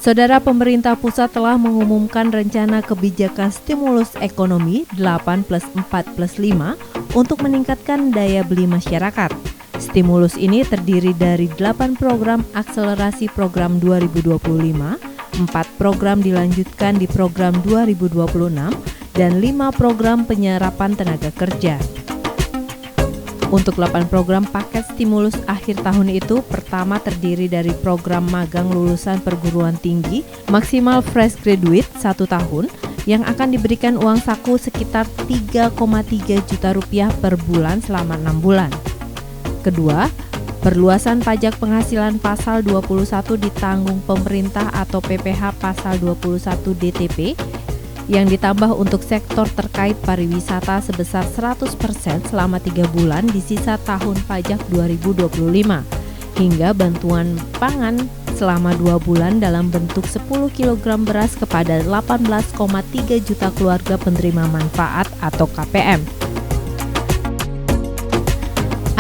Saudara, pemerintah pusat telah mengumumkan rencana kebijakan stimulus ekonomi 8+4+5 untuk meningkatkan daya beli masyarakat. Stimulus ini terdiri dari 8 program akselerasi program 2025, 4 program dilanjutkan di program 2026, dan 5 program penyerapan tenaga kerja. Untuk 8 program paket stimulus akhir tahun itu, pertama terdiri dari program magang lulusan perguruan tinggi maksimal fresh graduate 1 tahun yang akan diberikan uang saku sekitar 3,3 juta rupiah per bulan selama 6 bulan. Kedua, perluasan pajak penghasilan pasal 21 ditanggung pemerintah atau PPh pasal 21 DTP yang ditambah untuk sektor terkait pariwisata sebesar 100% selama 3 bulan di sisa tahun pajak 2025, hingga bantuan pangan selama 2 bulan dalam bentuk 10 kg beras kepada 18,3 juta keluarga penerima manfaat atau KPM.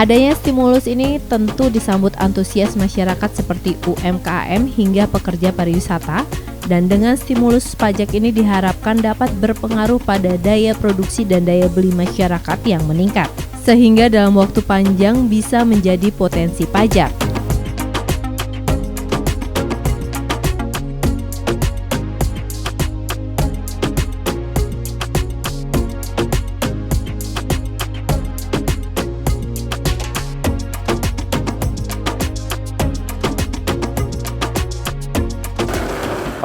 Adanya stimulus ini tentu disambut antusias masyarakat seperti UMKM hingga pekerja pariwisata, dan dengan stimulus pajak ini diharapkan dapat berpengaruh pada daya produksi dan daya beli masyarakat yang meningkat, sehingga dalam waktu panjang bisa menjadi potensi pajak.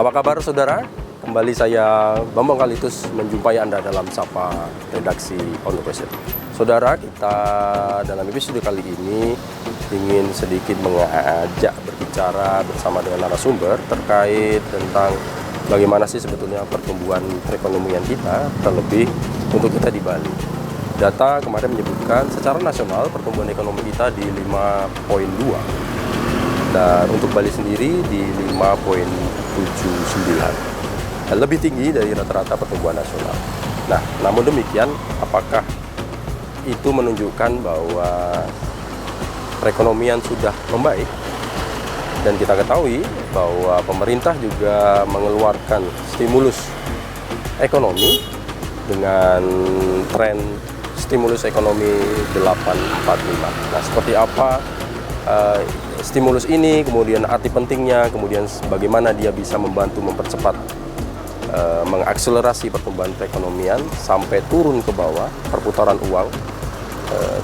Apa kabar saudara? Kembali saya Bambang Kalitus menjumpai Anda dalam Sapa Redaksi Pondok Pesantren. Saudara, kita dalam episode kali ini ingin sedikit mengajak berbicara bersama dengan narasumber terkait tentang bagaimana sih sebetulnya pertumbuhan perekonomian kita, terlebih untuk kita di Bali. Data kemarin menyebutkan secara nasional pertumbuhan ekonomi kita di 5,2. Dan untuk Bali sendiri di 5,79, lebih tinggi dari rata-rata pertumbuhan nasional. Nah, namun demikian, apakah itu menunjukkan bahwa perekonomian sudah membaik? Dan kita ketahui bahwa pemerintah juga mengeluarkan stimulus ekonomi dengan tren stimulus ekonomi 845. Nah, seperti apa stimulus ini, kemudian arti pentingnya, kemudian bagaimana dia bisa membantu mempercepat, mengakselerasi pertumbuhan perekonomian sampai turun ke bawah perputaran uang.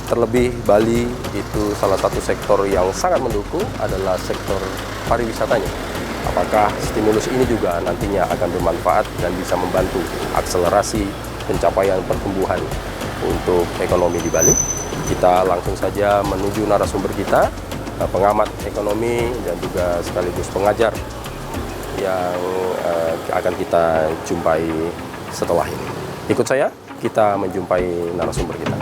Terlebih Bali itu salah satu sektor yang sangat mendukung adalah sektor pariwisatanya. Apakah stimulus ini juga nantinya akan bermanfaat dan bisa membantu akselerasi pencapaian pertumbuhan untuk ekonomi di Bali? Kita langsung saja menuju narasumber kita, pengamat ekonomi dan juga sekaligus pengajar yang akan kita jumpai setelah ini. Ikut saya, kita menjumpai narasumber kita.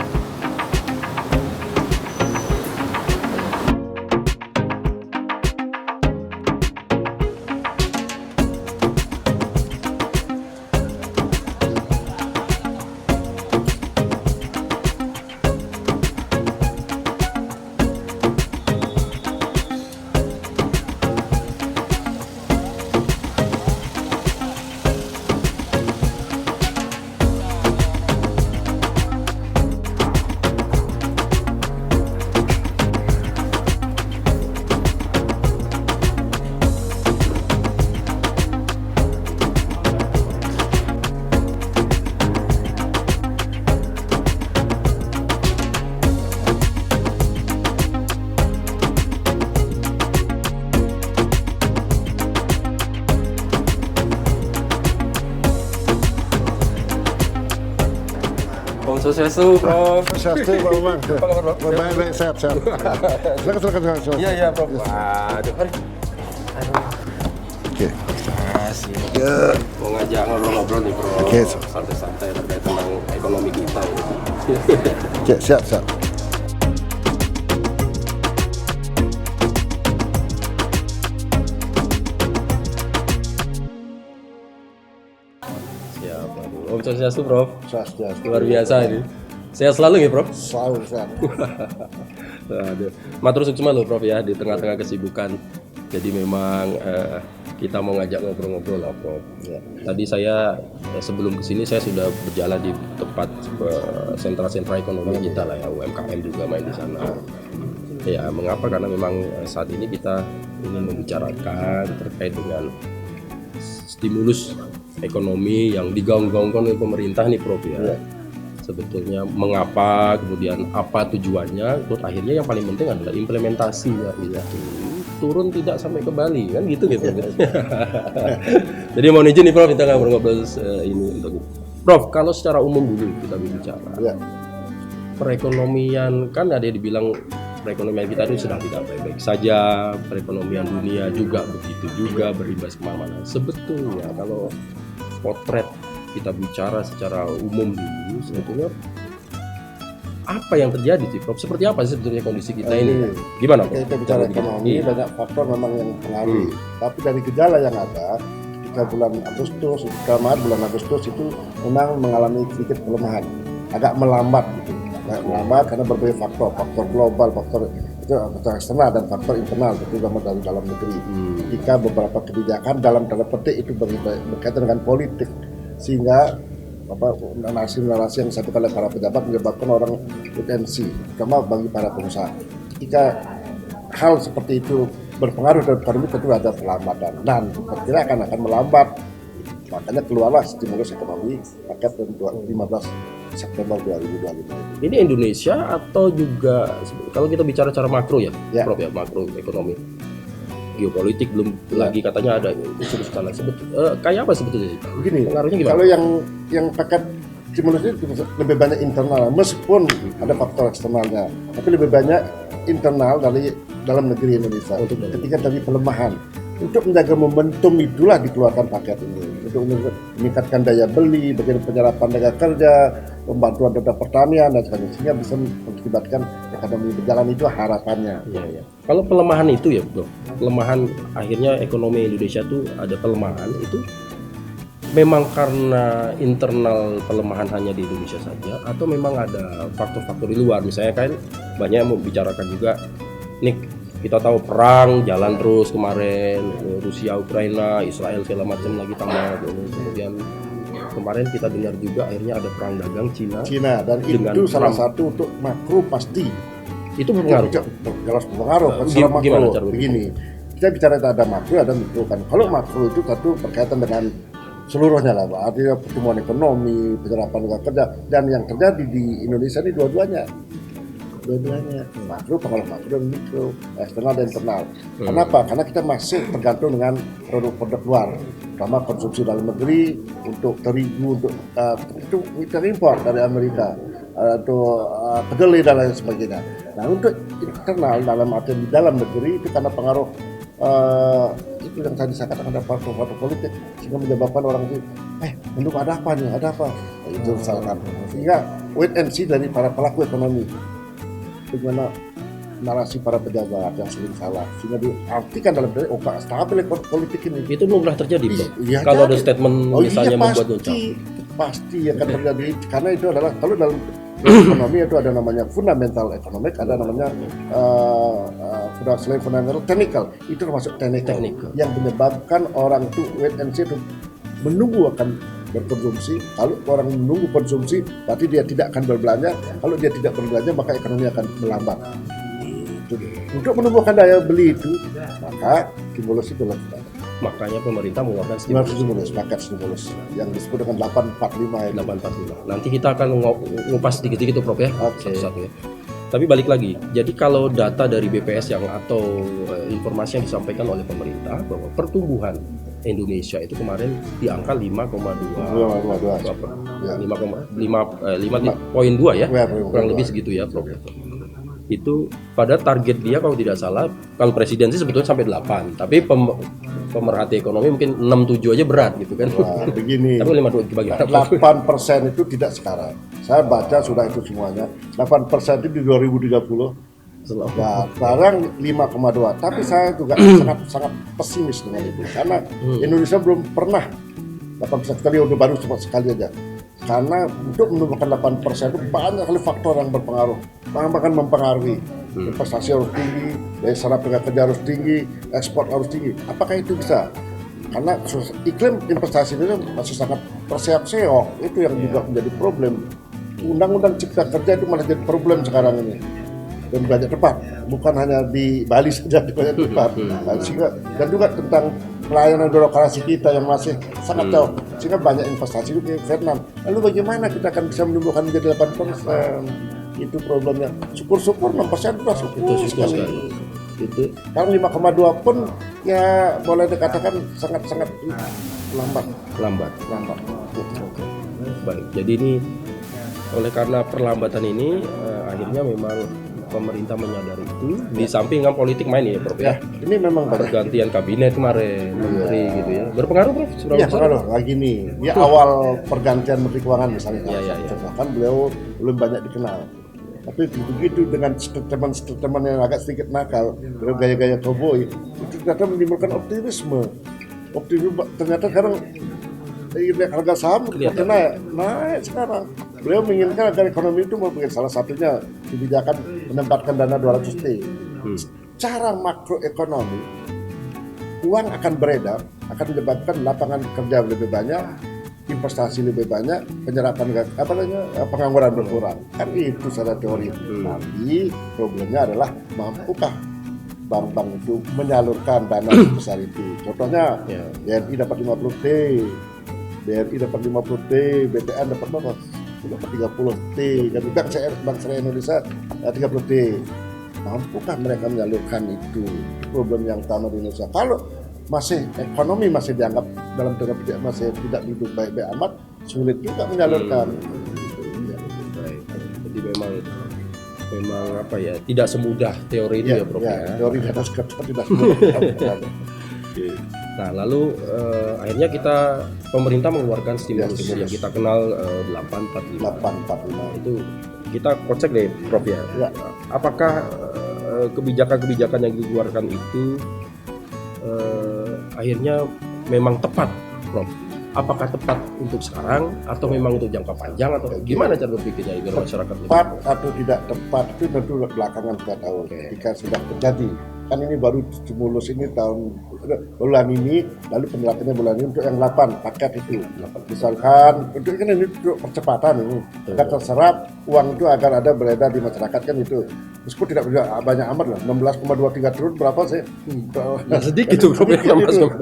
Om Swastiastu, Prof. Swastiastu, Pak Umar. Apa kabar, Prof? Baik, sehat. Silakan. Iya, Prof. Waduh, mari. Oke. Ya. Mau ngajak ngobrol-ngobrol nih, Prof. Oke. Santai-santai terkait tentang ekonomi kita. Oke, siap. Siap, waduh. Om Swastiastu, Prof. Swastiastu. Luar biasa ini. Sehat selalu ya, Prof? Selalu sehat. Aduh. Matur suksma loh, Prof ya, di tengah-tengah kesibukan. Jadi memang kita mau ngajak ngobrol-ngobrol lah, Prof. Ya. Tadi saya sebelum kesini saya sudah berjalan di tempat sentra-sentra ekonomi kita lah ya, UMKM juga main di sana. Ya, mengapa? Karena memang saat ini kita ingin membicarakan terkait dengan stimulus ekonomi yang digaung-gaungkan oleh pemerintah nih, Prof ya. Sebetulnya mengapa, kemudian apa tujuannya, terus akhirnya yang paling penting adalah implementasi ya. Turun tidak sampai ke Bali kan gitu. Jadi mohon izin nih Prof, kita ngobrol-ngobrol ini untuk Prof, kalau secara umum dulu kita bicara perekonomian, kan ada yang dibilang perekonomian kita itu sedang tidak baik-baik saja, perekonomian dunia juga begitu juga berimbas kemana-mana. Sebetulnya kalau potret kita bicara secara umum dulu, sebetulnya apa yang terjadi sih Prof? Seperti apa sih sebetulnya kondisi kita ini? Gimana Prof? Kita bicara ekonomi, banyak faktor memang yang mempengaruhi. Tapi dari gejala yang ada, ketika bulan Agustus itu memang mengalami sedikit pelemahan, agak melambat gitu. Melambat karena berbagai faktor global, faktor eksternal dan faktor internal, itu dari dalam negeri. Ketika beberapa kebijakan dalam tanda petik itu berkaitan dengan politik, sehingga narasi-narasi yang disampaikan oleh para pejabat menyebabkan orang wait-and-see, terutama bagi para pengusaha. Ketika hal seperti itu berpengaruh terhadap ekonomi, tentu ada perlambatan dan perkira akan melambat. Makanya keluarlah stimulus ekonomi paket 15 September 2025. Ini Indonesia atau juga kalau kita bicara secara makro ya, Prof ya, makro ekonomi. Geopolitik belum lagi katanya ada isu sana. Kayak apa sebetulnya? Begini, pengaruhnya gimana? Kalau yang paket stimulus itu lebih banyak internal, meskipun ada faktor eksternalnya, tapi lebih banyak internal dari dalam negeri Indonesia. Ketika dari pelemahan, untuk menjaga momentum itulah dikeluarkan paket ini, untuk meningkatkan daya beli, bagian penyerapan tenaga kerja, pembantuan terhadap pertanian dan sebagainya, sehingga bisa mengakibatkan ekonomi berjalan, itu harapannya. Iya. Kalau pelemahan itu ya, Bro, pelemahan akhirnya ekonomi Indonesia itu ada pelemahan itu memang karena internal pelemahan hanya di Indonesia saja atau memang ada faktor-faktor di luar? Misalnya kan banyak yang membicarakan juga nih, kita tahu perang jalan terus kemarin, Rusia, Ukraina, Israel segala macam lagi tambah. Kemudian kemarin kita dengar juga akhirnya ada perang dagang Cina dan itu salah satu untuk makro pasti. Itu berpengaruh. Jelas berpengaruh. Secara makro begini, kita bicara ada makro ada mikro kan. Kalau makro itu satu berkaitan dengan seluruhnya lah, artinya pertumbuhan ekonomi, penyerapan tenaga kerja, dan yang terjadi di Indonesia ini dua-duanya makro, pengaruh makro dan mikro, eksternal dan internal. Kenapa? Karena kita masih tergantung dengan produk-produk luar, terutama konsumsi dalam negeri untuk terigu, untuk itu kita impor dari Amerika, atau kedelai dan lain sebagainya. Nah, untuk internal dalam arti di dalam negeri itu karena pengaruh itu yang tadi saya katakan, ada faktor politik sehingga menyebabkan orang itu menunggu ada apa, nah, itu misalkan, sehingga wait and see dari para pelaku ekonomi. Bagaimana narasi para pejabat yang sering salah, sehingga diartikan dalam stabil politik ini. Itu belum pernah terjadi, Bro. Kalau ada statement misalnya membuat goncang. Pasti akan terjadi, karena itu adalah kalau dalam ekonomi itu ada namanya fundamental ekonomi, ada namanya selain fundamental technical, itu termasuk technical yang menyebabkan orang itu wait and see, itu menunggu akan berkonsumsi. Kalau orang menunggu konsumsi, berarti dia tidak akan berbelanja. Kalau dia tidak berbelanja, maka ekonomi akan melambat. Untuk menumbuhkan daya beli itu, maka stimulus itu dilakukan. Makanya pemerintah mengeluarkan paket stimulus yang disebut dengan 845. 845. Nanti kita akan ngupas sedikit-sedikit tuh, Prof ya. Satu-satu ya. Tapi balik lagi, jadi kalau data dari BPS atau informasi yang disampaikan oleh pemerintah bahwa pertumbuhan Indonesia itu kemarin di angka 5,2 ya, kurang lebih segitu ya, Prof. Itu pada target dia kalau tidak salah, kalau presiden sih sebetulnya sampai 8, tapi pemerhati ekonomi mungkin 6-7 aja berat gitu kan. Wah, begini. Tapi 5 bagaimana? 8% itu tidak sekarang. Saya baca sudah itu semuanya. 8% itu di 2030. Nah, sekarang 5,2. Tapi saya juga sangat pesimis dengan itu. Karena Indonesia belum pernah 8% sekali, udah baru cuma sekali aja. Karena untuk menumbuhkan 8% itu banyak sekali faktor yang berpengaruh. Bahkan mempengaruhi. Investasi harus tinggi, daya serap tenaga kerja harus tinggi, ekspor harus tinggi. Apakah itu bisa? Karena iklim investasi ini masih sangat terseok-seok, itu yang juga menjadi problem. Undang-undang Cipta Kerja itu malah jadi problem sekarang ini. Dan banyak tempat, bukan hanya di Bali saja, di banyak tempat. Dan juga tentang pelayanan birokrasi kita yang masih sangat jauh, sehingga banyak investasi di Vietnam. Lalu bagaimana kita akan bisa menumbuhkan menjadi 8%? Itu problemnya. Syukur-syukur 6% sudah syukur sekali. Itu. Sekarang 5,2 pun ya boleh dikatakan sangat-sangat lambat. Baik, jadi ini oleh karena perlambatan ini akhirnya memang pemerintah menyadari itu, di samping kan politik main ya Prof ya. Ini memang pergantian kabinet kemarin, menteri gitu ya. Berpengaruh Prof? Iya, pengaruh. Lagi nih, ya awal pergantian Menteri Keuangan misalnya. Kan beliau belum banyak dikenal. Tapi begitu dengan teman-teman yang agak sedikit nakal, gaya-gaya cowboy, itu ternyata menimbulkan optimisme. Ternyata sekarang harga saham naik sekarang. Beliau menginginkan agar ekonomi itu mungkin salah satunya kebijakan menempatkan dana 200T. Secara makroekonomi, uang akan beredar, akan menyebabkan lapangan kerja lebih banyak, investasi lebih banyak, penyerapan pengangguran berkurang. Kan itu secara teori. Tapi problemnya adalah mampukah bank-bank itu menyalurkan dana sebesar itu. Contohnya BNI dapat 50T, BRI dapat 50T, BTN dapat berapa? Dapat 30T, dan Bank Syariah Indonesia 30T. Mampukah mereka menyalurkan itu? Problem yang utama di Indonesia. Kalau ekonomi masih dianggap dalam tanda petik masih tidak duduk baik-baik amat, sulit juga menyalurkan. Jadi memang apa ya, tidak semudah teori itu ya Prof ya. Teori di atas kertas tidak semudah. Nah lalu akhirnya pemerintah mengeluarkan stimulus yang kita kenal 845. Itu kita kocek deh Prof ya. Apakah kebijakan-kebijakan yang dikeluarkan itu akhirnya memang tepat Prof? Apakah tepat untuk sekarang atau memang untuk jangka panjang atau gimana cara berpikirnya agar masyarakat tepat atau tidak tepat itu tentu belakangan kita tahu ketika sudah terjadi. Kan ini baru stimulus ini bulan ini, lalu penerapannya bulan ini untuk yang 8 paket itu. Misalkan itu kan ini untuk percepatan ini, agar terserap uang itu agar ada beredar di masyarakat kan itu. Meskipun tidak banyak amat lah, 16,23 triliun berapa sih? Sedikit tuh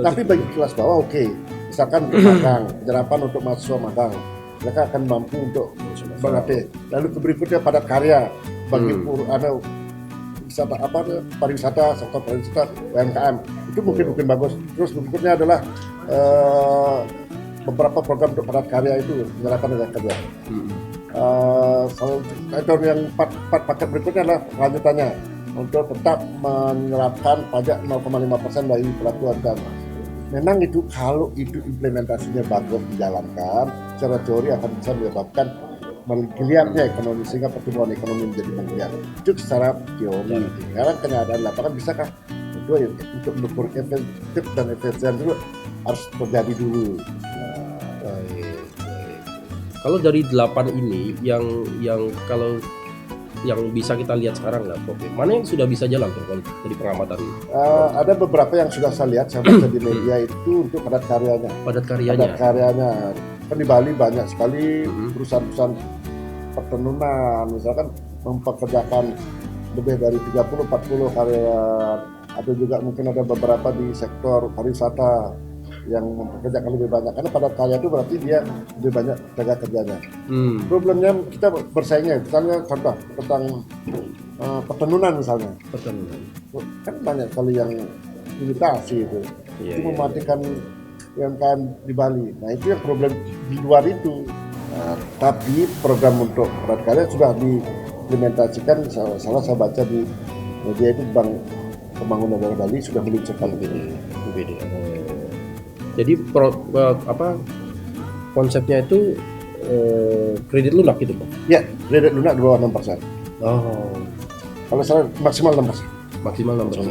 tapi bagi kelas bawah oke. Misalkan untuk magang, penyerapan untuk mahasiswa magang, mereka akan mampu untuk berlatih. Lalu berikutnya padat karya bagi pariwisata, sektor pariwisata, UMKM itu mungkin bagus. Terus berikutnya adalah beberapa program untuk padat karya itu penyerapan tenaga kerja. Yang 4 paket berikutnya adalah lanjutannya untuk tetap menerapkan pajak 0,5% bagi pelaku UMKM. Memang itu kalau itu implementasinya bagus dijalankan, secara teori akan bisa menyebabkan menggeliatnya ekonomi sehingga pertumbuhan ekonomi menjadi menggeliat. Itu secara teori. Sekarang keadaan lapangan bisakah? Untuk mengukur efektif dan efisien dulu harus terjadi dulu. Kalau dari 8 ini yang kalau yang bisa kita lihat sekarang nggak Prof? Mana yang sudah bisa jalan Prof dari pengamatan? Ada beberapa yang sudah saya lihat, saya baca di media itu untuk padat karyanya. Padat karyanya. Kan di Bali banyak sekali perusahaan-perusahaan pertenunan, misalkan mempekerjakan lebih dari 30-40 karyawan. Atau juga mungkin ada beberapa di sektor pariwisata yang mempekerjakan lebih banyak, karena padat karya itu berarti dia lebih banyak tenaga kerjanya. Problemnya kita bersaingnya, misalnya contoh tentang pertenunan misalnya. Kan banyak sekali yang imitasi itu, itu mematikan UMKM di Bali. Nah itu yang problem di luar itu. Tapi program untuk padat karya sudah diimplementasikan. Salah saya baca di media itu Bank Pembangunan Daerah Bali sudah meluncurkan ini. Jadi konsepnya itu kredit lunak gitu Pak? Ya, kredit lunak di bawah 6%. Kalau salah maksimal 6%. Maksimal 6%.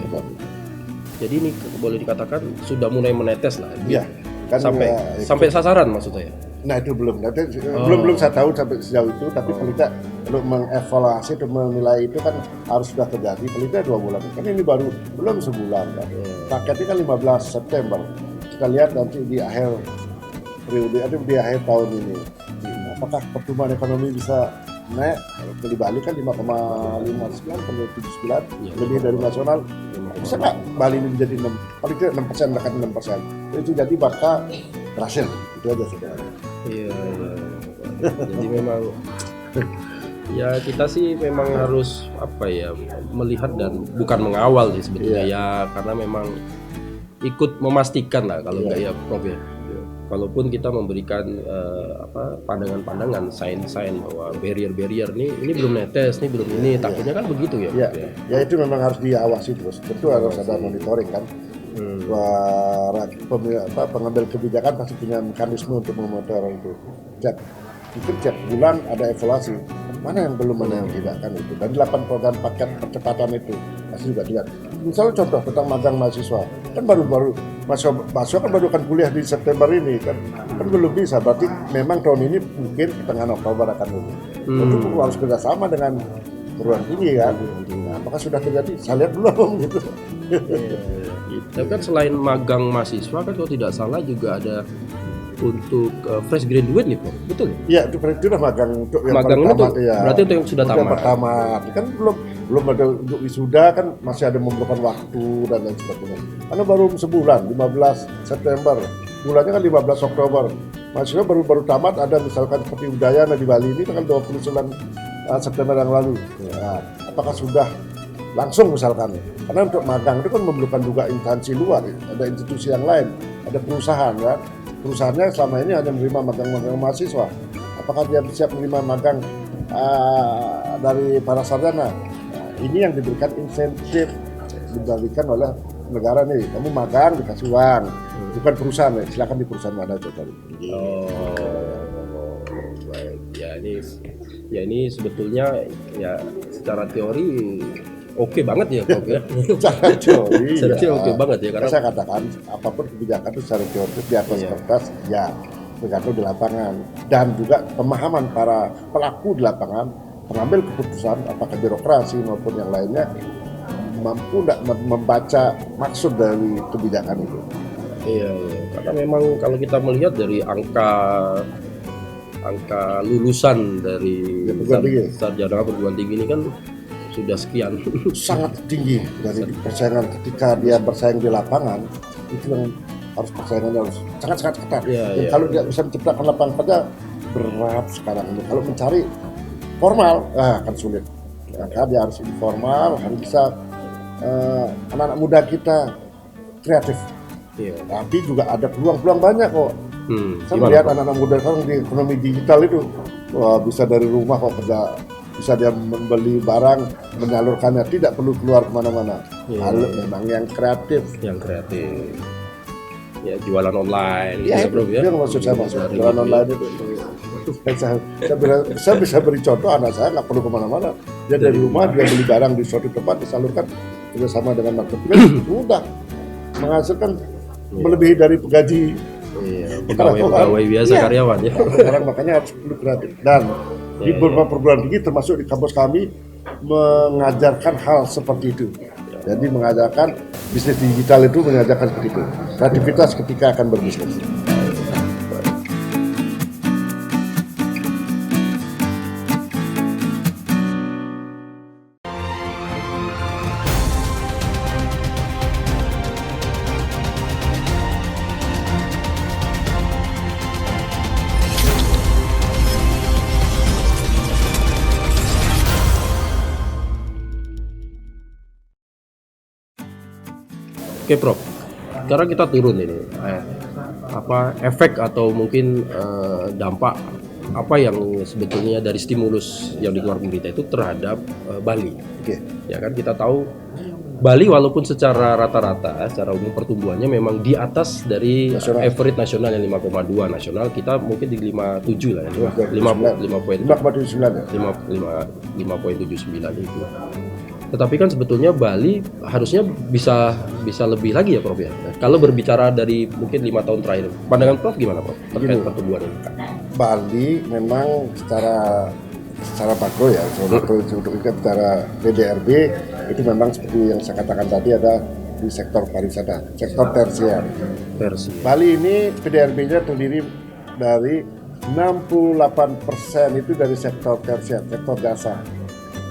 Jadi ini boleh dikatakan sudah mulai menetes lah. Iya. Kan sampai sasaran maksud saya. Nah itu belum belum saya tahu sampai sejauh itu, tapi pelita untuk mengevaluasi dan menilai itu kan harus sudah terjadi. Pelita 2 bulan. Kan ini belum sebulan kan. Paketnya kan 15 September. kita lihat nanti di akhir periode atau di akhir tahun ini, apakah pertumbuhan ekonomi bisa naik? Di Bali kan 5,59 sampai 79, lebih dari nasional. Bisa nggak Bali ini menjadi 6, paling tidak 6%, bahkan 6%. Itu jadi bakal berhasil. Itu aja sebenarnya. Iya. Jadi memang ya kita sih memang harus melihat dan bukan mengawal sih sebetulnya ya, karena memang ikut memastikan lah kalau enggak ya Prof ya. Kalaupun kita memberikan pandangan-pandangan, sains-sains bahwa barrier ini belum netes, ini belum ini, takutnya kan begitu ya. Ya itu memang harus diawasi terus. Tentu harus ada monitoring kan. Pengambil kebijakan pasti punya mekanisme untuk memonitor itu. Mungkin tiap bulan ada evaluasi. Mana yang belum, mana yang tidak kan itu. Dan 8 program paket percepatan itu pasti juga dilihat. Misalnya contoh tentang magang mahasiswa, kan baru mahasiswa kan baru akan kuliah di September ini kan belum bisa. Berarti memang tahun ini mungkin pertengahan Oktober akan lulus. Tentu harus kerjasama dengan perguruan tinggi kan. Nah, apakah sudah terjadi? Saya lihat belum gitu. Tapi kan selain magang mahasiswa kan kalau tidak salah juga ada untuk fresh graduate nih Prof, betul ya? Iya, itu udah magang untuk yang magang pertama ya. Berarti untuk yang sudah tamat. Yang pertama, kan belum ada untuk wisuda kan masih ada memerlukan waktu dan lain sebagainya. Karena baru sebulan, 15 September, bulannya kan 15 Oktober. Mahasiswa baru tamat, ada misalkan seperti Udayana di Bali ini kan 29 September yang lalu. Nah, apakah sudah langsung misalkan? Karena untuk magang itu kan memerlukan juga instansi luar, ada institusi yang lain, ada perusahaan kan. Perusahaannya selama ini hanya menerima magang mahasiswa. Apakah dia siap menerima magang dari para sarjana? Nah, ini yang diberikan insentif diberikan oleh negara nih. Kamu magang dikasih uang, bukan perusahaan ya. Silakan di perusahaan mana itu tadi. Baik. Ya ini sebetulnya ya secara teori oke banget ya Prof ya. Secara teori oke banget ya, karena saya katakan apapun kebijakan itu secara teori di atas kertas ya tergantung di lapangan, dan juga pemahaman para pelaku di lapangan, pengambil keputusan apakah birokrasi maupun yang lainnya mampu tidak membaca maksud dari kebijakan itu. Iya, karena memang kalau kita melihat dari angka lulusan dari sarjana perguruan tinggi ini kan sudah sekian, sangat tinggi dari persaingan. Ketika dia bersaing di lapangan itu yang harus persaingannya harus sangat ketat. Kalau dia bisa menciptakan lapangan kerja berat sekarang ini. Kalau mencari formal akan sulit. Maka dia harus informal, harus bisa anak-anak muda kita kreatif. Tapi juga ada peluang-peluang banyak kok. Saya melihat anak-anak muda sekarang di ekonomi digital itu bisa dari rumah kok kerja. Bisa dia membeli barang, menyalurkannya, tidak perlu keluar kemana-mana. Kalau memang yang kreatif. Ya jualan online. Ya, itu yang maksud saya jualan online itu. Saya bisa beri contoh, anak saya nggak perlu kemana-mana. Dia dari rumah, dia beli barang di suatu tempat, disalurkan bersama dengan marketplace, mudah menghasilkan melebihi dari gaji. Pegawai biasa karyawan ya. Sekarang makanya harus perlu kreatif. Dan di beberapa perguruan tinggi termasuk di kampus kami mengajarkan hal seperti itu. Jadi mengajarkan bisnis digital itu, mengajarkan seperti itu. Kreativitas ketika akan berbisnis. Oke Prof, sekarang kita turun ini, efek atau mungkin dampak apa yang sebetulnya dari stimulus yang dikeluarkan pemerintah itu terhadap Bali. Ya kan kita tahu Bali walaupun secara rata-rata, secara umum pertumbuhannya memang di atas dari average nasional yang 5,2 nasional, kita mungkin di 5,7 lah ya, 5,79 itu. Tetapi kan sebetulnya Bali harusnya bisa lebih lagi ya Prof ya. Kalau berbicara dari mungkin 5 tahun terakhir, pandangan Prof gimana Prof terkait pertumbuhan ini? Bali memang secara makro ya, untuk secara PDRB itu memang seperti yang saya katakan tadi ada di sektor pariwisata, sektor tersier. versi. Bali ini PDRB-nya terdiri dari 68% itu dari sektor tersier, sektor jasa.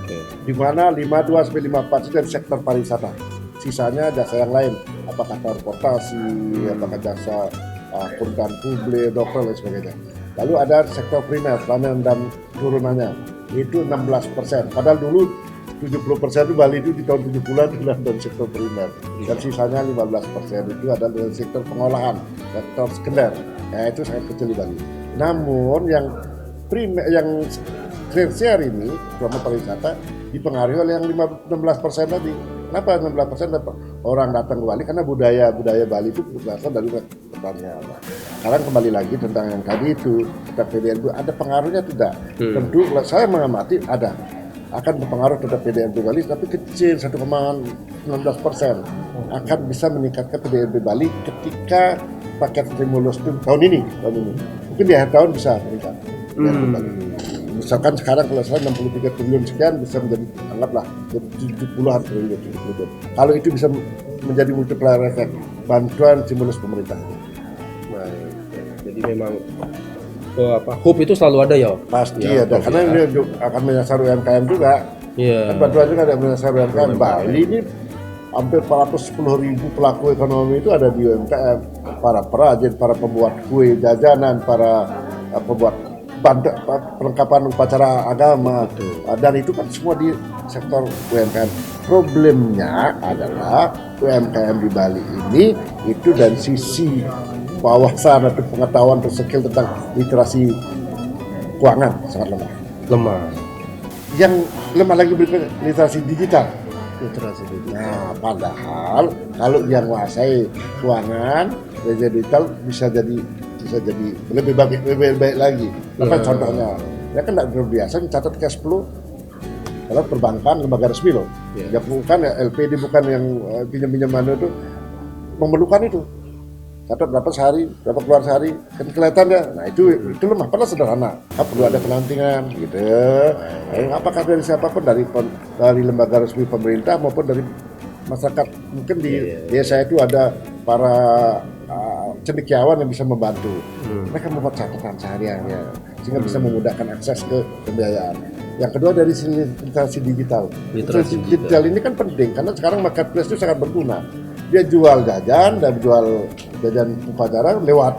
Oke. Di mana 52 sampai 54 itu dari sektor pariwisata. Sisanya jasa yang lain, apakah transportasi, apakah jasa akuntan publik, dokter dan sebagainya. Lalu ada sektor primer, pelayanan dan turunannya, itu 16%. Padahal dulu 70% itu Bali itu di tahun 70-an adalah dari sektor primer. Dan sisanya 15% itu adalah dari sektor pengolahan, sektor sekunder. Nah, itu sangat kecil di Bali. Namun yang primer, yang tersier ini, terutama pariwisata, dipengaruhi oleh yang 16% tadi. Kenapa 16% orang datang ke Bali? Karena budaya Bali itu berasal dari pertanian. Sekarang kembali lagi tentang yang tadi itu, tentang PDRB, ada pengaruhnya tidak? Tentu saya mengamati ada. Akan berpengaruh terhadap PDRB Bali, tapi kecil, 1,19%. Akan bisa meningkatkan PDRB Bali ketika paket stimulus itu tahun ini. Mungkin di akhir tahun bisa meningkat. Misalkan sekarang kalau saya 63 triliun sekian bisa menjadi, anggaplah 70-an triliun. Kalau itu bisa menjadi multiplier effect bantuan stimulus pemerintah. Baik. Jadi memang hope itu selalu ada ya. Pasti ya, ada, karena ini akan menyasar UMKM juga. Iya. Kan bantuan juga ada menyasar UMKM. Bali ini hampir 410.000 pelaku ekonomi itu ada di UMKM. Para perajin, para pembuat kue, jajanan, para pembuat perlengkapan upacara agama, dan itu kan semua di sektor UMKM. Problemnya adalah UMKM di Bali ini itu dari sisi wawasan atau pengetahuan atau skill tentang literasi keuangan sangat lemah. Yang lemah lagi berikutnya literasi digital. Nah, padahal kalau dia menguasai keuangan digital bisa jadi lebih baik lagi. Apa contohnya? Ya kan tidak biasa mencatat cash flow kalau perbankan lembaga resmi loh. Ya bukan ya LPD, bukan yang pinjam-pinjaman itu memerlukan itu. Catat berapa sehari, berapa keluar sehari, kan kelihatan ya. Nah itu lemah, padahal sederhana. Perlu ada penampingan gitu. Apakah dari siapapun, dari lembaga resmi pemerintah maupun dari masyarakat. Mungkin di desa itu ada para cendekiawan yang bisa membantu. Mereka membuat catatan seharian ya, sehingga bisa memudahkan akses ke pembiayaan. Yang kedua dari literasi digital. Literasi digital ini kan penting karena sekarang marketplace itu sangat berguna. Dia jual jajan dan jual jajan upacara lewat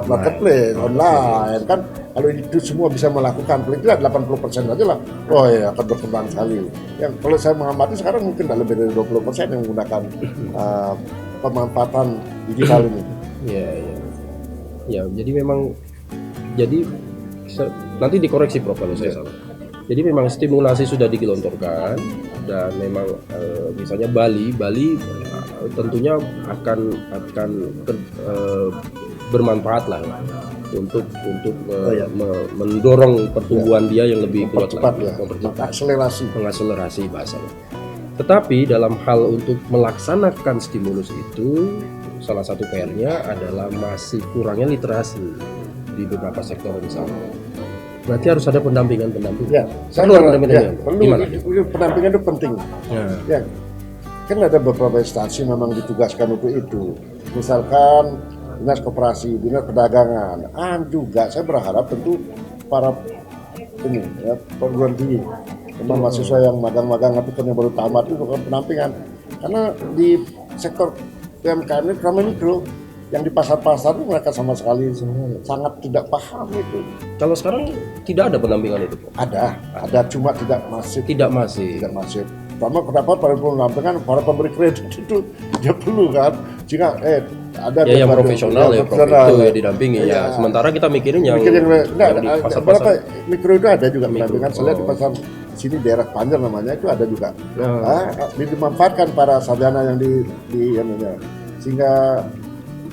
marketplace online kan. Kalau itu semua bisa melakukan, paling tidak 80% aja lah. Oh ya, akan berkembang sekali. Yang kalau saya mengamati sekarang mungkin lebih dari 20% yang menggunakan pemanfaatan digital ini. Ya, jadi memang nanti dikoreksi Prof kalau saya salah. Jadi memang stimulasi sudah digelontorkan dan memang misalnya Bali tentunya akan bermanfaat lah ya, untuk mendorong pertumbuhan dia yang lebih kuat lagi, mengakselerasi bahasanya. Tetapi dalam hal untuk melaksanakan stimulus itu, salah satu PR-nya adalah masih kurangnya literasi di beberapa sektor misalnya. Berarti harus ada pendampingan. Ya, pendampingan itu penting. Ya, kan ada beberapa instansi memang ditugaskan untuk itu. Misalkan dinas koperasi, dinas perdagangan, juga saya berharap tentu para perguruan tinggi, memang mahasiswa yang magang-magang ataupun yang baru tamat itu bukan pendampingan. Karena di sektor UMKM ini kami mikro, yang di pasar-pasar itu mereka sama sekali sangat tidak paham itu. Kalau sekarang tidak ada pendampingan itu, Pak? Ada cuma tidak masif. Pertama, kenapa para pendampingan, para pemberi kredit itu dia perlu kan, jika ada yang profesional itu ya didampingi ya. Sementara kita mikirin yang di pasar-pasar. Mikro itu ada juga pendampingan. Saya lihat di pasar sini daerah Panjer namanya itu ada juga. Dimanfaatkan para sarjana yang di sehingga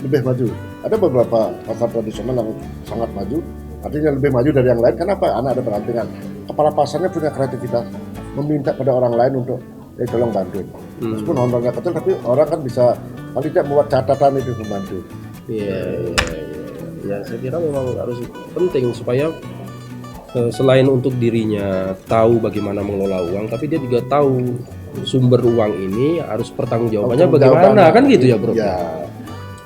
lebih maju. Ada beberapa pasar tradisional yang sangat maju, artinya lebih maju dari yang lain. Kenapa? Karena ada pendampingan. Kepala pasarnya punya kreativitas, meminta pada orang lain untuk tolong bantuin. Meskipun honornya kecil, tapi orang kan bisa paling tidak membuat catatan itu membantu. Ya, saya kira memang harus penting supaya selain untuk dirinya tahu bagaimana mengelola uang, tapi dia juga tahu sumber uang ini harus pertanggungjawabannya bagaimana kan gitu ya Bro? Ya.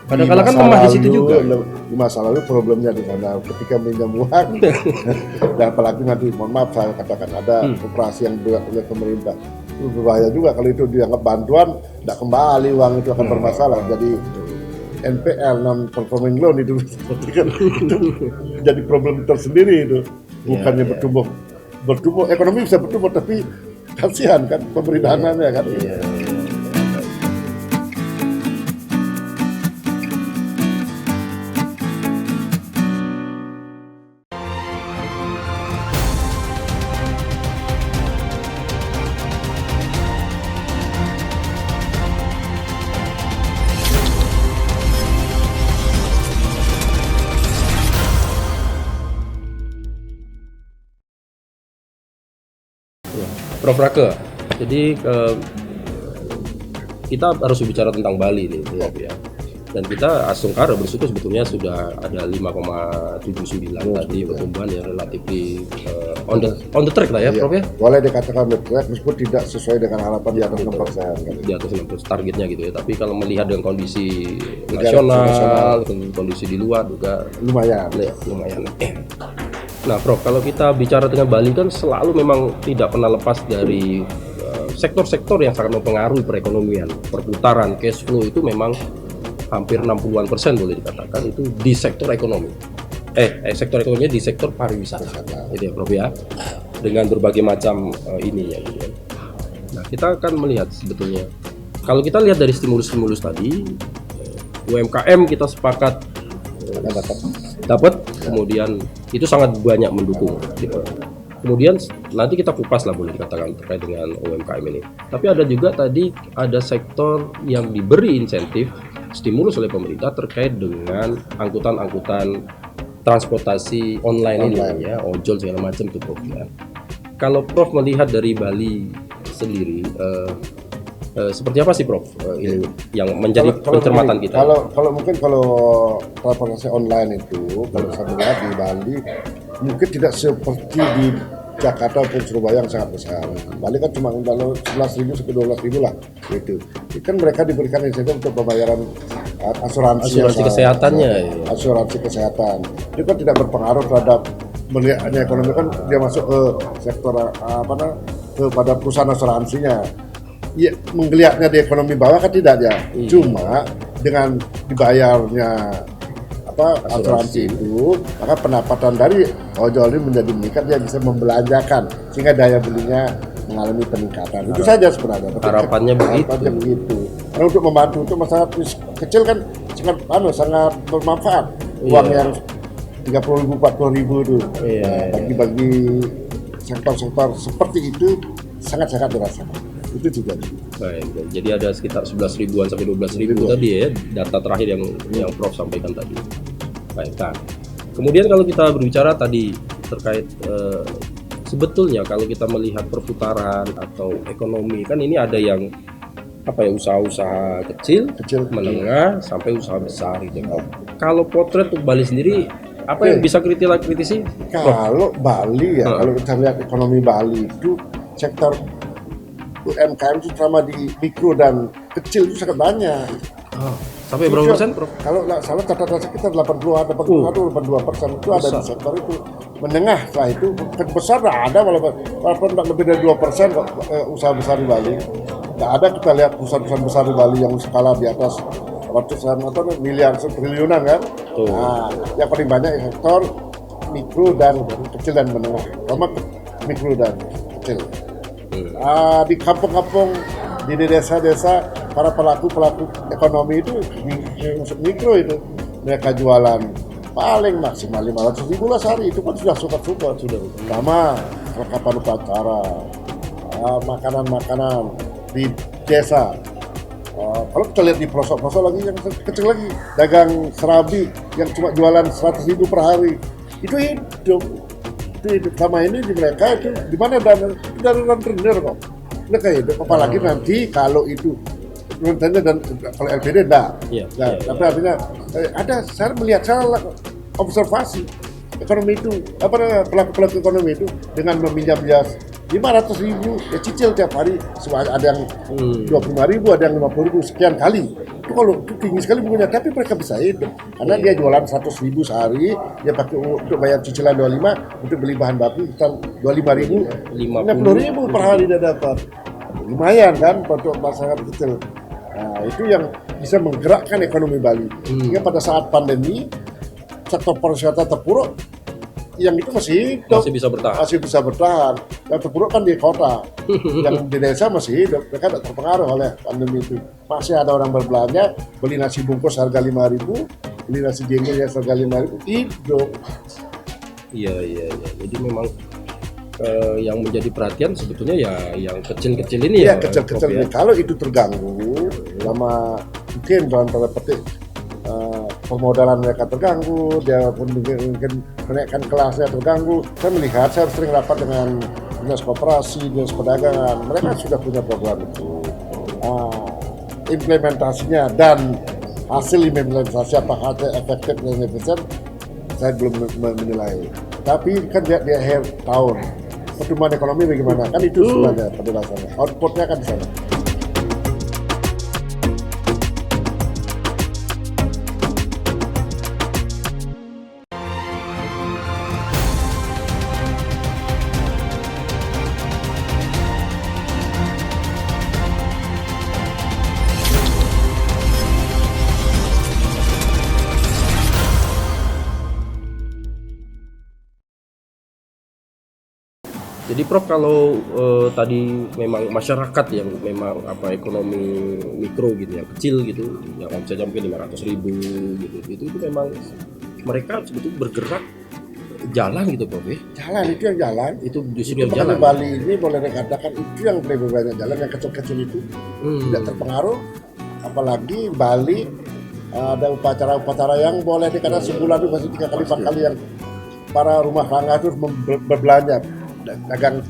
Kadang-kadang kan lemah di situ juga. Di masa lalu problemnya di sana ketika minjam uang dan apalagi nanti mohon maaf saya katakan ada operasi yang dilakukan oleh pemerintah, itu berbahaya juga kalau itu dianggap bantuan, tidak kembali uang itu akan bermasalah. Jadi NPL non performing loan itu jadi problem tersendiri itu. Bukannya bertumbuh ekonomi bisa bertumbuh tapi kasihan kan pemerintahannya kan. Prof Rake, jadi kita harus bicara tentang Bali nih, Prof ya. Dan kita Asungkara bersyukur sebetulnya sudah ada 5,79 tadi pertumbuhan yang relatif on the track lah ya, Prof ya. Boleh dikatakan on the track meskipun tidak sesuai dengan harapan di atas 6%. Di atas 6% targetnya gitu ya. Tapi kalau melihat dengan kondisi nasional, kondisi di luar juga lumayan. Ya, lumayan. Nah, Prof, kalau kita bicara dengan Bali kan selalu memang tidak pernah lepas dari sektor-sektor yang sangat mempengaruhi perekonomian, perputaran, cash flow itu memang hampir 60% boleh dikatakan itu di sektor ekonomi. Sektor ekonominya di sektor pariwisata. Itu ya, Prof ya. Dengan berbagai macam ini ya gitu ya. Nah, kita akan melihat sebetulnya kalau kita lihat dari stimulus-stimulus tadi UMKM kita sepakat dapat, kemudian itu sangat banyak mendukung gitu. Kemudian nanti kita kupas lah boleh dikatakan terkait dengan UMKM ini. Tapi ada juga tadi ada sektor yang diberi insentif stimulus oleh pemerintah terkait dengan angkutan-angkutan transportasi online ini ya, ojol segala macam itu Prof ya. Kalau Prof melihat dari Bali sendiri seperti apa sih Prof ini yang menjadi pencermatan kita? Kalau mungkin kalau transportasi online itu kalau saya lihat di Bali mungkin tidak seperti di Jakarta maupun Surabaya yang sangat besar. Bali kan cuma kalau 11.000 sampai 12.000 lah gitu. Itu kan mereka diberikan insentif untuk pembayaran asuransi kesehatannya. Asuransi kesehatan. Itu kan tidak berpengaruh terhadap melihatnya ekonomi kan dia masuk ke sektor kepada perusahaan asuransinya. Ya, menggeliatnya di ekonomi bawah kan tidak ya. Cuma dengan dibayarnya asuransi itu, maka pendapatan dari ojol ini menjadi meningkat, dia bisa membelanjakan sehingga daya belinya mengalami peningkatan. Itu saja sebenarnya. Harapannya begitu. Karena untuk membantu untuk masyarakat kecil kan sangat bermanfaat. Uang yang 30.000, 40.000 itu bagi-bagi sektor-sektor seperti itu sangat-sangat dirasakan. Itu juga. Baik, jadi ada sekitar 11 ribuan sampai 12 ribu tadi ya data terakhir yang Prof sampaikan tadi. Baik, nah, kemudian kalau kita berbicara tadi terkait sebetulnya kalau kita melihat perputaran atau ekonomi kan ini ada yang usaha-usaha kecil, menengah sampai usaha besar gitu. Kalau potret untuk Bali sendiri apa yang bisa kritisi? Kalau Bali ya, kalau kita lihat ekonomi Bali itu sektor UMKM itu selama di mikro dan kecil itu sangat banyak. Sampai berapa persen, Prof? Kalau nggak salah catatan sekitar 82% itu ada di sektor itu. Menengah setelah itu besar nggak ada walaupun lebih dari 2% usaha besar di Bali. Nggak ada kita lihat perusahaan besar di Bali yang skala di atas ratusan miliar triliunan kan. Nah, yang paling banyak sektor mikro dan kecil dan menengah. Terutama mikro dan kecil. Di kampung-kampung, di desa-desa para pelaku ekonomi itu mikro itu mereka jualan paling maksimal 500.000 lah sehari, itu pun sudah super sudah. Sama perlengkapan upacara, makanan di desa. Kalau kita lihat di pelosok-pelosok lagi yang kecil lagi, dagang serabi yang cuma jualan 100.000 per hari, itu hidup. Sama ini di mereka itu di mana dari rentenir kok mereka hidup, apalagi nanti kalau itu rentenir dan kalau LPD enggak. Tapi artinya saya melihat observasi ekonomi itu pelaku ekonomi itu dengan meminjam 500.000 ya cicil tiap hari, ada yang 25.000, ada yang 50.000 sekian kali. Itu kalau itu tinggi sekali bunganya, tapi mereka bisa hidup karena dia jualan 100.000 sehari, dia pakai untuk bayar cicilan 25 untuk beli bahan baku kita 25.000, 50.000 per hari dia dapat. Lumayan kan untuk masyarakat kecil. Nah, itu yang bisa menggerakkan ekonomi Bali. Hingga pada saat pandemi sektor pariwisata terpuruk, yang itu masih hidup, masih bisa bertahan. Yang terpuruk kan di kota, yang di desa masih hidup. Mereka tidak terpengaruh oleh pandemi itu. Masih ada orang berbelanja, beli nasi bungkus harga 5.000, beli nasi jengkol ya harga 5.000, hidup. Iya. Jadi memang yang menjadi perhatian sebetulnya ya yang kecil-kecil ini ya. Kecil-kecil ini. Kalau itu terganggu, lama mungkin dalam tanda petik permodalan mereka terganggu, dia pun mungkin menaikkan kelasnya terganggu. Saya melihat, saya sering rapat dengan dinas koperasi, dinas perdagangan, mereka sudah punya program itu. Implementasinya dan hasil implementasi apakah efektif dan efisien, saya belum menilai. Tapi kan di akhir tahun, pertumbuhan ekonomi bagaimana? Kan itu sebenarnya penjelasannya. Outputnya kan di sana. Jadi Prof, kalau tadi memang masyarakat yang memang ekonomi mikro gitu, yang kecil gitu, yang omsetnya mungkin 500.000 gitu, itu memang mereka sebetulnya bergerak jalan gitu Prof ya? Jalan, itu yang jalan. Itu justru itu yang jalan. Bali ini boleh dikatakan itu yang lebih banyak jalan, yang kecil-kecil itu tidak terpengaruh. Apalagi Bali ada upacara-upacara yang boleh dikatakan sebulan itu masih 3 kali 4 kali yang para rumah tangga itu berbelanja. Dagang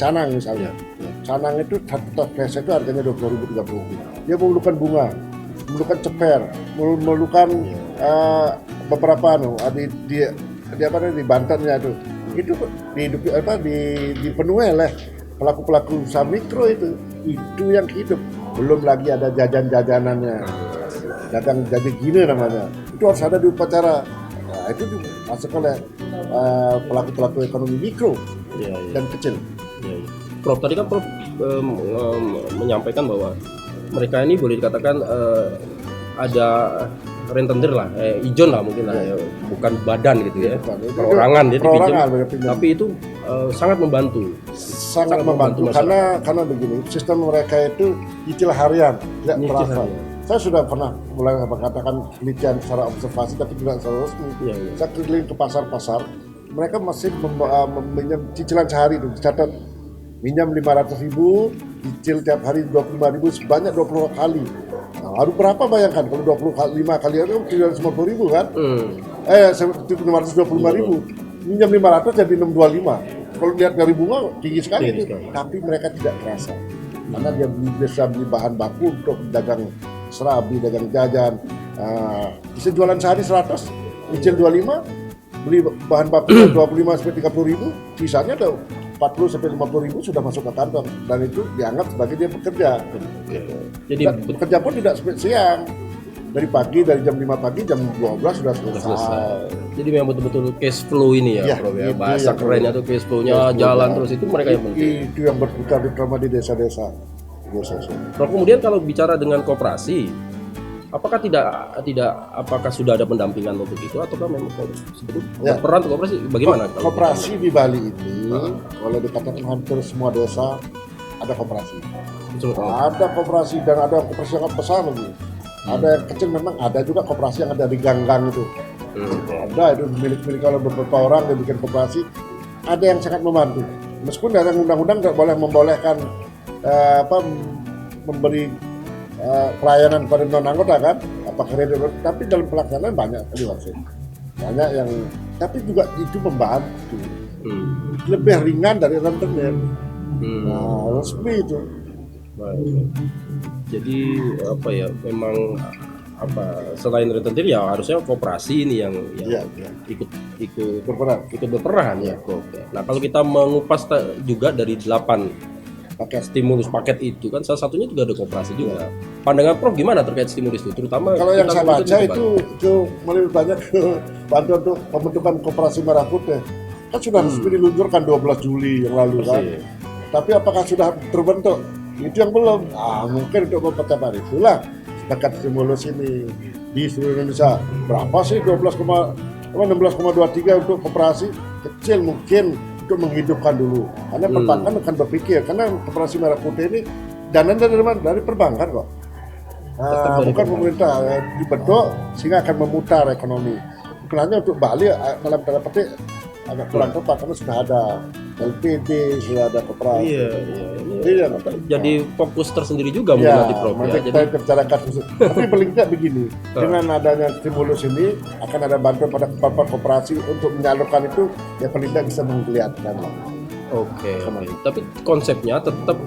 canang misalnya. Canang itu satu toples itu harganya 20.000, 30.000. Dia memerlukan bunga, memerlukan ceper, memerlukan beberapa di Bantennya itu dipenuhi oleh pelaku-pelaku usaha mikro itu yang hidup. Belum lagi ada jajan-jajanannya, dagang jadi gini namanya. Itu harus ada di upacara. Nah, itu masuk oleh pelaku-pelaku ekonomi mikro. Dan kecil. Prof, tadi kan Prof menyampaikan bahwa mereka ini boleh dikatakan ada rentenir lah, ijon lah mungkin lah, bukan badan gitu ya, perorangan dia dipinjam, tapi itu sangat membantu. Sangat membantu karena begini, sistem mereka itu cicil harian, tidak terasa. Saya sudah pernah mulai mengatakan penelitian secara observasi tapi tidak secara resmi. Saya keliling ke pasar-pasar. Mereka masih meminjam cicilan sehari itu dicatat minjam 500.000, cicil tiap hari 25.000 sebanyak 20 kali. Nah, baru berapa bayangkan kalau 25 kali itu 350.000 kan? 525.000 minjam 500 jadi 625. Kalau lihat dari bunga tinggi sekali itu, tapi mereka tidak terasa karena dia bisa beli bahan baku untuk dagang serabi, dagang jajan. Bisa jualan sehari 100, cicil 25. Beli bahan baku 25-30.000, sisanya ada 40-50.000 sudah masuk ke kantong dan itu dianggap sebagai dia bekerja. Jadi bekerja pun tidak siang, dari pagi, dari jam 5 pagi jam 12 sudah selesai. Jadi memang betul-betul cash flow ini ya, Prof ya. Bahasa kerennya tuh cash flow-nya jalan terus, itu mereka yang penting. Itu yang berputar terutama di desa-desa. Prof, kemudian kalau bicara dengan koperasi, apakah apakah sudah ada pendampingan untuk itu ataukah memang sebetulnya peran koperasi bagaimana? Koperasi di Bali ini kalau dikatakan hampir semua desa ada koperasi. Ada koperasi dan ada koperasi yang besar lagi. Ada yang kecil memang, ada juga koperasi yang ada di gang-gang itu. Ada itu milik-milik kalau beberapa orang yang bikin koperasi. Ada yang sangat membantu. Meskipun dalam undang-undang tidak boleh membolehkan memberi pelayanan pada non anggota kan, tapi dalam pelaksanaan banyak banyak yang, tapi juga itu membantu, lebih ringan dari rentenir. Resmi itu. Jadi memang selain rentenir ya harusnya koperasi ini yang Iya, iya. ikut Berperan. berperan ya, Prof. Nah, kalau kita mengupas juga dari 8 Paket. stimulus paket itu kan salah satunya juga ada koperasi juga. Pandangan Prof gimana terkait stimulus itu? Terutama Kalau yang kita saya menuntut baca itu, itu lebih banyak ke bantuan untuk pembentukan koperasi merah putih. Kan sudah resmi diluncurkan 12 Juli yang lalu kan. Iya. Tapi apakah sudah terbentuk? Itu yang belum. Mungkin untuk mempercepat itulah paket stimulus ini di seluruh Indonesia. Berapa sih 16,23 untuk koperasi kecil mungkin untuk menghidupkan dulu. Karena perbankan akan berpikir karena koperasi merah putih ini dananya dari mana? Dari perbankan kok. dari Bukan pemerintah dibentuk sehingga akan memutar ekonomi. Sebenarnya untuk Bali dalam tanda petik agak kurang tepat karena sudah ada LPD, sudah ada koperasi. Iya. Iya. Jadi fokus tersendiri juga mungkin Ya, nanti Prof ya. nanti Jadi kita bicarakan khusus. Tapi paling tidak begini, dengan adanya stimulus ini akan ada bantuan pada kepala koperasi untuk menyalurkan itu, ya paling tidak bisa menggeliatkan. Oke. Tapi konsepnya tetap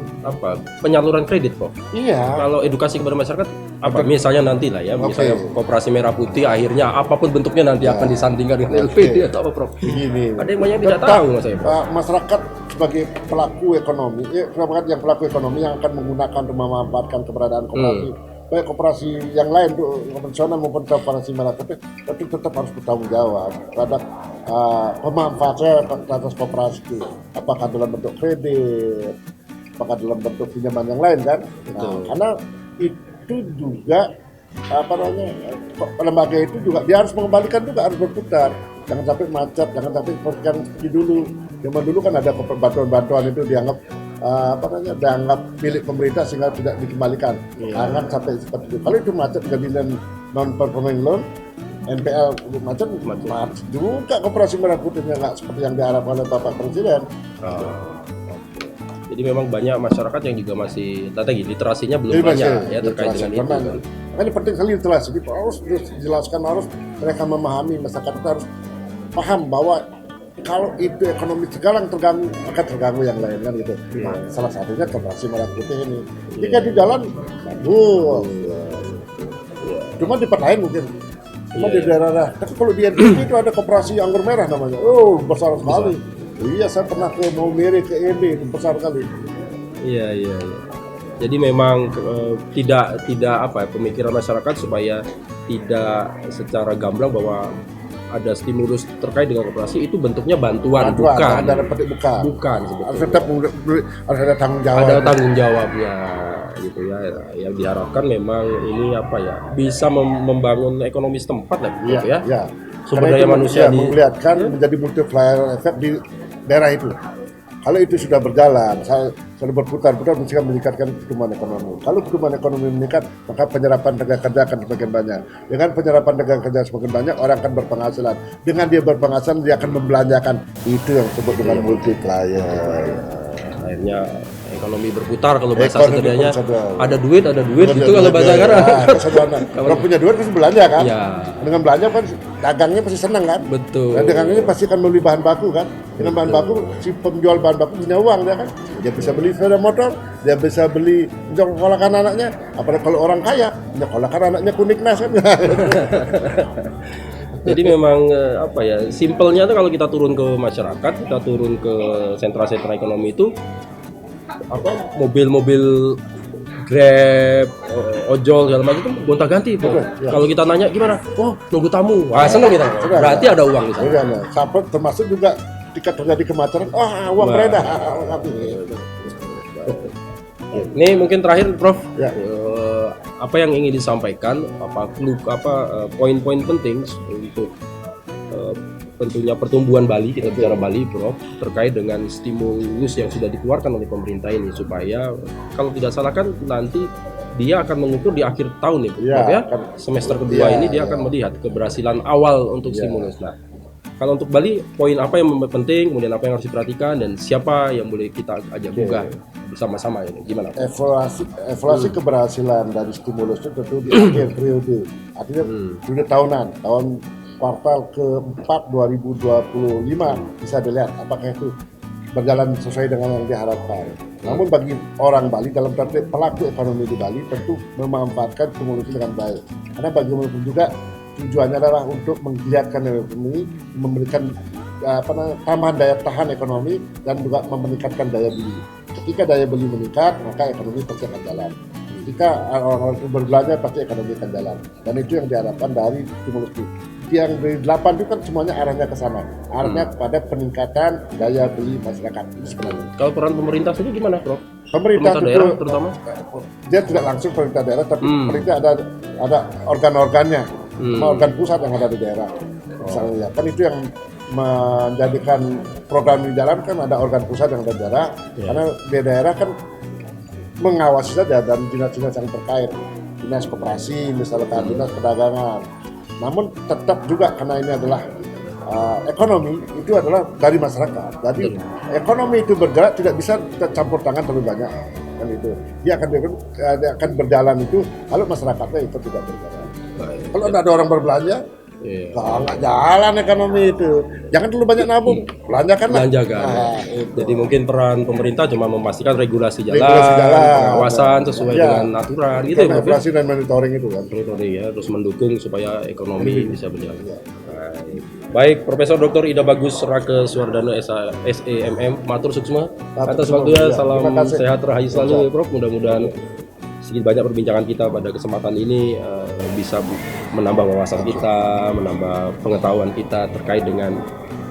penyaluran kredit, Prof. Iya. Kalau edukasi kepada masyarakat misalnya nanti lah ya, misalnya koperasi merah putih akhirnya apapun bentuknya nanti akan disandingkan dengan LPD atau apa, Prof. Begini. Ada yang banyak tidak Tetap, tahu Mas Prof. masyarakat sebagai pelaku ekonomi, pelaku ekonomi yang akan menggunakan dan memanfaatkan keberadaan koperasi, baik koperasi yang lain untuk konvensional maupun koperasi merah putih, tapi tetap harus bertanggung jawab terhadap pemanfaatnya atas koperasi itu, apakah dalam bentuk kredit, apakah dalam bentuk pinjaman yang lain kan. Karena itu juga lembaga itu juga dia harus mengembalikan juga, harus berputar, jangan sampai macet, jangan sampai seperti yang seperti dulu. Zaman dulu kan ada bantuan itu dianggap dianggap milik pemerintah sehingga tidak dikembalikan. Jangan sampai seperti itu. Kalau itu macet jadinya non performing loan, NPL macet juga koperasi merah putihnya nggak seperti yang diharapkan oleh Bapak Presiden. Jadi memang banyak masyarakat yang juga masih literasinya belum banyak ya terkait dengan itu. Ini penting sekali literasi. Jadi harus dijelaskan, harus mereka memahami, masyarakat itu harus paham bahwa kalau itu ekonomi sekarang terganggu akan terganggu yang lain kan gitu. Nah, salah satunya koperasi merah putih ini. Jika di jalan bagus. Cuma di tempat lain mungkin. Cuma di daerah. Tapi kalau di NTB itu ada koperasi anggur merah namanya. Besar sekali. Iya, saya pernah ke Maumere, ke EB, besar kali. Iya. Jadi memang tidak pemikiran masyarakat supaya tidak secara gamblang bahwa ada stimulus terkait dengan koperasi itu bentuknya bantuan bukan. Ada petik bukan. Bukan sebetulnya. Harus tetap harus ada tanggung jawab. Ada tanggung jawabnya gitu ya. Yang diharapkan memang ini bisa membangun ekonomi setempat lah gitu ya. Iya. Sumber daya manusia memperlihatkan menjadi multiplier effect di daerah itu. Kalau itu sudah berjalan, saya berputar-putar mesti meningkatkan pertumbuhan ekonomi. Kalau pertumbuhan ekonomi meningkat, maka penyerapan tenaga kerja akan semakin banyak. Dengan penyerapan tenaga kerja semakin banyak, orang akan berpenghasilan. Dengan dia berpenghasilan, dia akan membelanjakan. Itu yang disebut dengan multiplier. Akhirnya ekonomi berputar kalau bahasa sederhananya. Ada duit itu kalau bahasa sekarang. Kalau punya duit pasti belanja kan. Ya. Dengan belanja kan dagangnya pasti senang kan. Betul. Dan dagangnya pasti akan membeli bahan baku kan. Dengan bahan baku si penjual bahan baku punya uang dia kan. Dia bisa beli sepeda motor, dia bisa beli menyekolahkan anaknya. Apalagi kalau orang kaya, menyekolahkan anaknya Kuniknas kan. Jadi memang simpelnya tuh kalau kita turun ke masyarakat, kita turun ke sentra-sentra ekonomi itu mobil-mobil Grab, ojol segala macam itu gonta-ganti. Kalau kita nanya gimana? Oh, nunggu tamu. Wah, senang kita. Berarti ada uang di sana. Sampai termasuk juga ketika terjadi kemacetan, uang beredar. Ini mungkin terakhir, Prof. Ya. Apa yang ingin disampaikan? Poin-poin penting untuk tentunya pertumbuhan Bali, kita bicara Bali, Prof, terkait dengan stimulus yang sudah dikeluarkan oleh pemerintah ini supaya kalau tidak salah kan nanti dia akan mengukur di akhir tahun nih, Prof, ya. Semester kedua ini dia akan melihat keberhasilan awal untuk stimulus. Nah, kalau untuk Bali, poin apa yang penting, kemudian apa yang harus diperhatikan dan siapa yang boleh kita ajak gugah bersama-sama ini, gimana? Evaluasi keberhasilan dari stimulus itu tentu di akhir periode, artinya periode tahunan, tahun kuartal ke-4 2025 bisa dilihat apakah itu berjalan sesuai dengan yang diharapkan. Namun bagi orang Bali dalam arti pelaku ekonomi di Bali tentu memanfaatkan stimulus ini dengan baik. Karena bagaimanapun juga tujuannya adalah untuk menggiatkan ekonomi, memberikan tambahan daya tahan ekonomi dan juga meningkatkan daya beli. Ketika daya beli meningkat, maka ekonomi pasti akan jalan. Jika orang-orang itu berbelanja, pasti ekonomi akan jalan. Dan itu yang diharapkan dari stimulus itu. Yang dari 8 itu kan semuanya arahnya ke sana. Arahnya kepada peningkatan daya beli masyarakat sebenarnya. Kalau peran pemerintah saja gimana, Prof? Pemerintah daerah terutama? Dia tidak langsung pemerintah daerah, tapi pemerintah ada organ-organnya, organ pusat yang ada di daerah. Misalnya, kan itu yang menjadikan program di jalan kan ada organ pusat yang ada di daerah, karena di daerah kan mengawasi saja dan dinas-dinas yang terkait, dinas koperasi, misalkan dinas perdagangan. Namun tetap juga karena ini adalah ekonomi itu adalah dari masyarakat. Jadi ekonomi itu bergerak tidak bisa campur tangan terlalu banyak kan itu. Dia akan berjalan itu kalau masyarakatnya itu tidak bergerak. Kalau ada orang berbelanja, nggak jalan ekonomi itu. Jangan terlalu banyak nabung, belanjakanlah. Jadi mungkin peran pemerintah cuma memastikan regulasi jalan, pengawasan sesuai dengan aturan gitu ya, regulasi dan monitoring itu kan. Monitoring ya, terus mendukung supaya ekonomi bisa berjalan. Baik, Profesor Dr. Ida Bagus Rake Suwardana SEMM, matur suksma atas waktunya. Salam sehat rahayu selalu ya, Prof. Mudah-mudahan sedikit banyak perbincangan kita pada kesempatan ini bisa menambah wawasan kita, menambah pengetahuan kita terkait dengan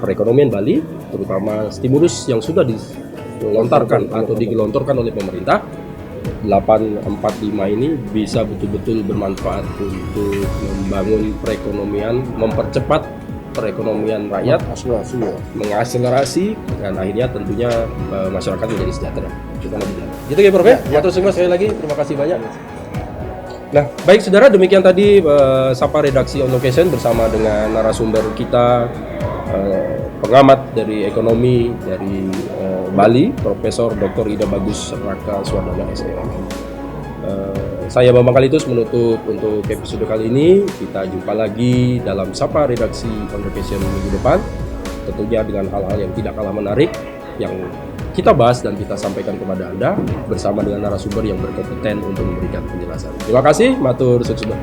perekonomian Bali, terutama stimulus yang sudah dilontarkan atau digelontorkan oleh pemerintah 845 ini bisa betul-betul bermanfaat untuk membangun perekonomian, mempercepat perekonomian rakyat, mengakselerasi, dan akhirnya tentunya masyarakat menjadi sejahtera. Gitu ya, Prof. Matur suwun sekali lagi, terima kasih banyak. Nah, baik saudara, demikian tadi Sapa Redaksi On Location bersama dengan narasumber kita, pengamat dari ekonomi dari Bali, Profesor Dr. Ida Bagus Raka Suwardana SEMM. Saya Bambang Kalitus menutup untuk episode kali ini. Kita jumpa lagi dalam Sapa Redaksi On Location minggu depan, tentunya dengan hal-hal yang tidak kalah menarik yang kita bahas dan kita sampaikan kepada Anda bersama dengan narasumber yang berkompeten untuk memberikan penjelasan. Terima kasih, matur suwun.